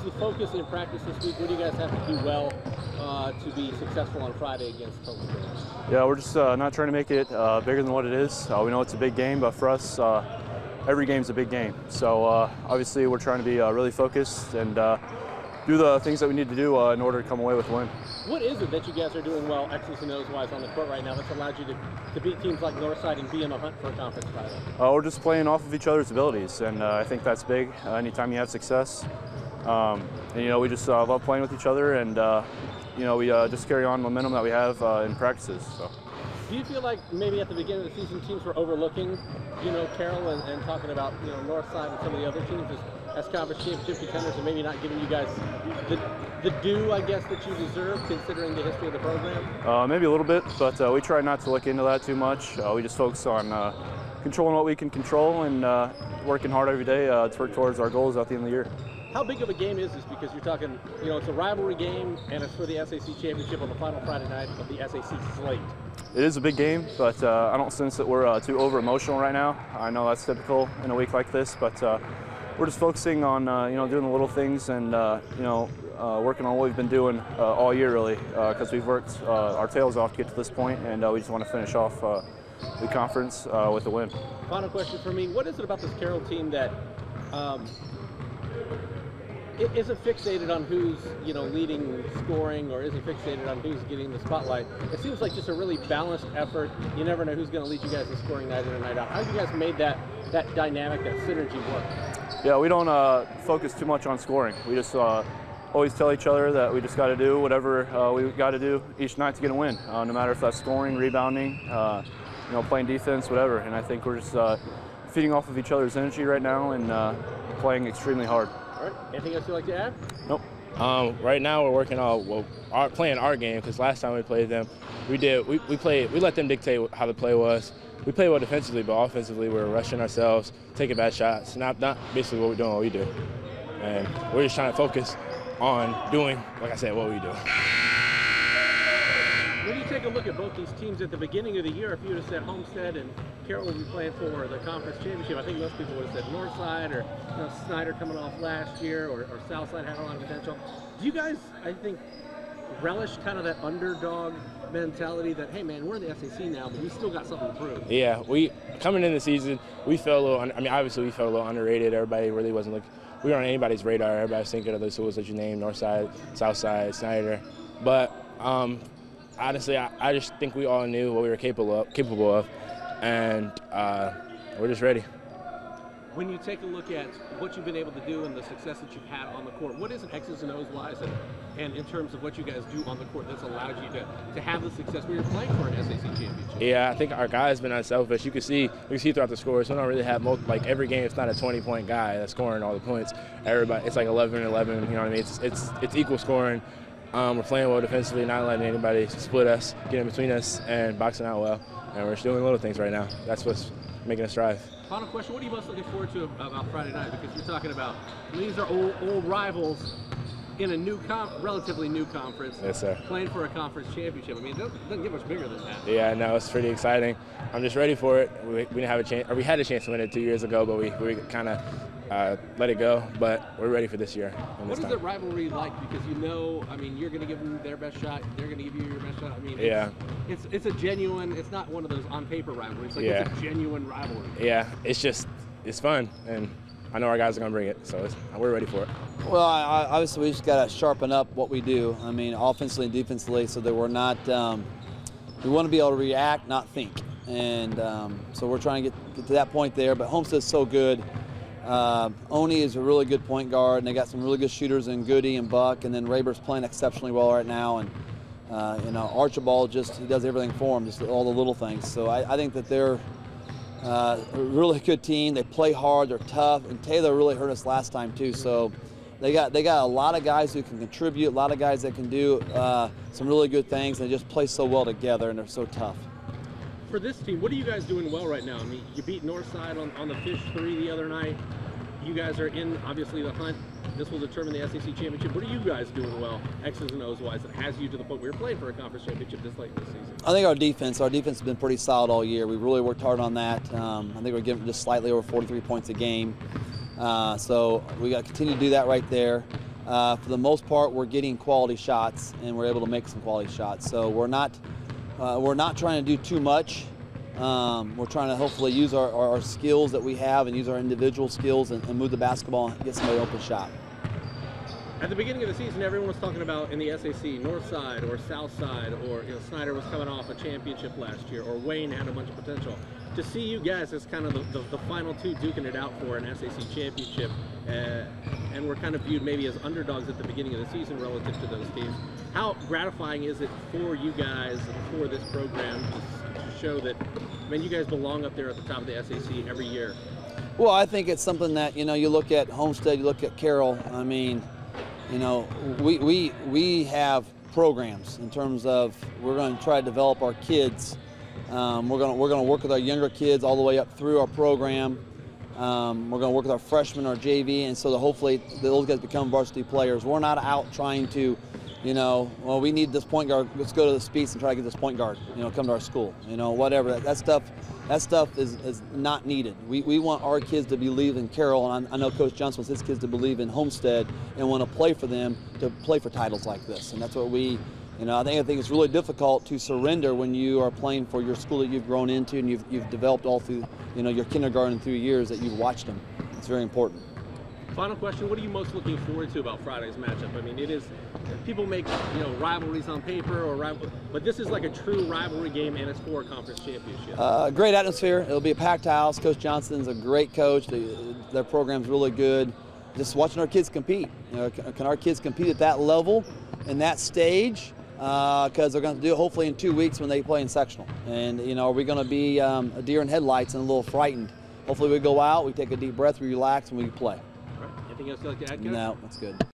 the focus in practice this week? What do you guys have to do well to be successful on Friday against Perlich? Yeah, we're just not trying to make it bigger than what it is. We know it's a big game, but for us, every game's a big game. So obviously we're trying to be really focused and do the things that we need to do in order to come away with a win. What is it that you guys are doing well, X's and O's wise, on the court right now that's allowed you to beat teams like Northside and be in the hunt for a conference title? We're just playing off of each other's abilities, and I think that's big anytime you have success. And, we just love playing with each other, and we just carry on momentum that we have in practices. So. Do you feel like maybe at the beginning of the season teams were overlooking, Carroll and talking about, Northside and some of the other teams as conference championship contenders and maybe not giving you guys the due, I guess, that you deserve considering the history of the program? Maybe a little bit, but we try not to look into that too much. We just focus on controlling what we can control and working hard every day to work towards our goals at the end of the year. How big of a game is this? Because you're talking, it's a rivalry game, and it's for the SAC championship on the final Friday night of the SAC slate. It is a big game, but I don't sense that we're too over-emotional right now. I know that's typical in a week like this, but we're just focusing on, doing the little things and, working on what we've been doing all year, really, because we've worked our tails off to get to this point, and we just want to finish off the conference with a win. Final question for me. What is it about this Carroll team that isn't fixated on who's leading scoring or isn't fixated on who's getting the spotlight? It seems like just a really balanced effort. You never know who's going to lead you guys in scoring night in and night out. How have you guys made that dynamic, that synergy work? Yeah, we don't focus too much on scoring. We just always tell each other that we just got to do whatever we got to do each night to get a win, no matter if that's scoring, rebounding, playing defense, whatever. And I think we're just feeding off of each other's energy right now and playing extremely hard. All right. Anything else you'd like to add? Nope. Right now we're working on playing our game, because last time we played them, we let them dictate how the play was. We played well defensively, but offensively we were rushing ourselves, taking bad shots. Not basically what we're doing, what we do. And we're just trying to focus on doing, like I said, what we do. When you take a look at both these teams at the beginning of the year, if you would have said Homestead and Carroll would be playing for the conference championship, I think most people would have said Northside or Snyder coming off last year or Southside had a lot of potential. Do you guys, I think, relish kind of that underdog mentality that, hey man, we're in the SAC now, but we still got something to prove? Yeah, coming in the season, we felt a little, obviously we felt a little underrated. Everybody really wasn't looking, we weren't on anybody's radar. Everybody was thinking of the schools that you named, Northside, Southside, Snyder. But honestly, I just think we all knew what we were capable of, and we're just ready. When you take a look at what you've been able to do and the success that you've had on the court, what is it X's and O's wise and in terms of what you guys do on the court that's allowed you to have the success when you're playing for an SAC championship? Yeah, I think our guys been unselfish. We can see throughout the scores, we don't really have every game. It's not a 20-point guy that's scoring all the points. Everybody, it's like 11-11. You know what I mean? It's equal scoring. We're playing well defensively, not letting anybody split us, get in between us, and boxing out well. And we're just doing little things right now. That's what's making us strive. Final question, what are you most looking forward to about Friday night? Because you're talking about, these are old rivals in a relatively new conference. Yes, sir. Playing for a conference championship. I mean, it doesn't get much bigger than that. Yeah, no, it's pretty exciting. I'm just ready for it. We didn't have a chance, or we had a chance to win it 2 years ago, but we kind of let it go. But we're ready for this year. What is the rivalry like? Because you're going to give them their best shot. They're going to give you your best shot. It's a genuine. It's not one of those on paper rivalries. It's a genuine rivalry. Yeah, it's fun, and I know our guys are going to bring it, so we're ready for it. Well, obviously we just got to sharpen up what we do. Offensively and defensively, so that we're not. We want to be able to react, not think, and so we're trying to get to that point there. But Homestead's so good. Oni is a really good point guard, and they got some really good shooters in Goody and Buck, and then Raber's playing exceptionally well right now, and Archibald he does everything for him, just all the little things. So I think that they're a really good team. They play hard, they're tough, and Taylor really hurt us last time too. So they got a lot of guys who can contribute, a lot of guys that can do some really good things, and they just play so well together, and they're so tough. For this team, what are you guys doing well right now? You beat Northside on the Fish 3 the other night. You guys are in, obviously, the hunt. This will determine the SEC championship. What are you guys doing well, X's and O's wise, that has you to the point where you're playing for a conference championship this late this season? I think our defense has been pretty solid all year. We really worked hard on that. I think we're getting just slightly over 43 points a game. So we got to continue to do that right there. for the most part, we're getting quality shots, and we're able to make some quality shots. So we're not trying to do too much. We're trying to hopefully use our skills that we have and use our individual skills and move the basketball and get somebody open shot. At the beginning of the season, everyone was talking about in the SAC, North Side or South Side, or Snyder was coming off a championship last year, or Wayne had a bunch of potential. To see you guys as kind of the final two duking it out for an SAC championship, and we're kind of viewed maybe as underdogs at the beginning of the season relative to those teams. How gratifying is it for you guys and for this program to show that, I mean, you guys belong up there at the top of the SAC every year? Well, I think it's something that, you look at Homestead, you look at Carroll. I mean, we have programs in terms of we're going to try to develop our kids. We're going to work with our younger kids all the way up through our program. We're going to work with our freshmen, our JV, and so that hopefully those guys become varsity players. We're not out trying to, well, we need this point guard. Let's go to the Speeds and try to get this point guard. Come to our school. Whatever. That stuff is not needed. We want our kids to believe in Carroll, and I know Coach Johnson wants his kids to believe in Homestead and want to play for them, to play for titles like this. And that's what we, I think it's really difficult to surrender when you are playing for your school that you've grown into and you've developed all through, your kindergarten through years that you've watched them. It's very important. Final question, what are you most looking forward to about Friday's matchup? I mean, it is, people make, rivalries on paper, but this is like a true rivalry game, and it's for a conference championship. Great atmosphere. It'll be a packed house. Coach Johnson's a great coach. Their program's really good. Just watching our kids compete. Can our kids compete at that level and that stage? Because they're going to do it hopefully in 2 weeks when they play in sectional. And, are we going to be a deer in headlights and a little frightened? Hopefully we go out, we take a deep breath, we relax, and we play. All right. Anything else you'd like to add, Coach? No, that's good.